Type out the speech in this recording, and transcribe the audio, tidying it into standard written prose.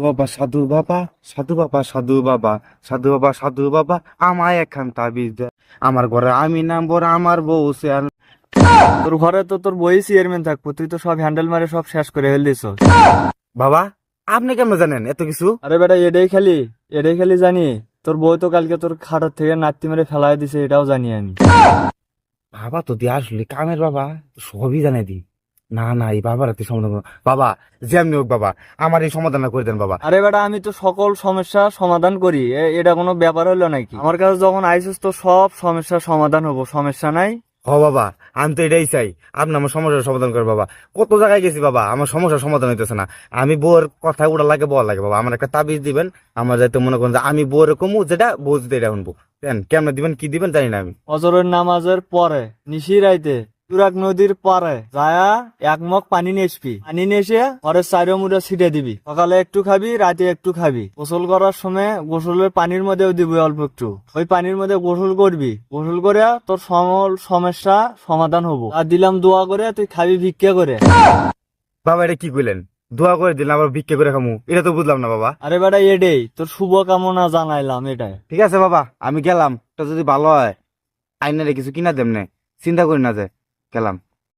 বাবা সাধু বাবা সাধু বাবা সাধু বাবা সাধু বাবা সাধু বাবা আমায় একখান তাবিজ দে। আমার ঘরে আমি নাম্বর আমার বউ সে তোর ঘরে তো তোর বই চেয়ারম্যান থাকবো, তুই তো সব হ্যান্ডেল মারে সব শেষ করে ফেল দিছ। বাবা আপনি কেমন জানেন এত কিছু? আরে বেটা, এটাই খালি জানি তোর বই তো কালকে তোর খাটার থেকে নাতি মেরে ফেলাই দিছে, এটাও জানি আমি। বাবা তো দিয়ে আসলে কামের বাবা সবই জানে দি। না না এই বাবার হাতে সমাধান বাবা, যেমনি হোক বাবা আমার এই সমাধানটা করে দেন বাবা। আরে বেটা, আমি তো সকল সমস্যা সমাধান করি, এটা কোনো ব্যাপার হলো নাকি? আমার কাছে যখন আইসিস তো সব সমস্যার সমাধান হবো, সমস্যা নাই। হ বাবা, আমি তো এটাই চাই, আপনি আমার সমস্যার সমাধান করে বাবা। কত জায়গায় গেছি বাবা, আমার সমস্যার সমাধান হইতেছে না। আমি বউর কথা উড়া লাগে বলা লাগে বাবা, আমার একটা তাবিজ দিবেন। আমার যাতে মনে করেন যে আমি বউর কমু, যেটা বউ যদি এটা শুনবো। কেমন দিবেন কি দিবেন জানি না আমি। অজরের নামাজের পরে নিশি রাইতে তুরাগ নদীর পারে যায়া এক মগ পানি নেসবি, পানি নেসে পরে চারো মুড়া ছিটে দিবি। সকালে একটু খাবি, রাতে একটু খাবি। গোসল করার সময় গোসলের পানির মধ্যেও দিবি অল্প একটু। ওই পানির মধ্যে গোসল করবি, গোসল করে তোর সমল সমস্যা সমাধান হবো। আর দিলাম দোয়া করে, তুই খাবি ভিক্ষা করে। বাবা এটা কি কইলেন? দোয়া করে দিলেন আবার ভিক্ষা করে খামু, এটা তো বুঝলাম না বাবা। আরে বেটা, এটাই তোর শুভ কামনা জানাইলাম, এটাই। ঠিক আছে বাবা, আমি গেলাম। এটা যদি ভালো হয় আইনারে কিছু কিনা দেমনে, চিন্তা করি না যে গেলাম।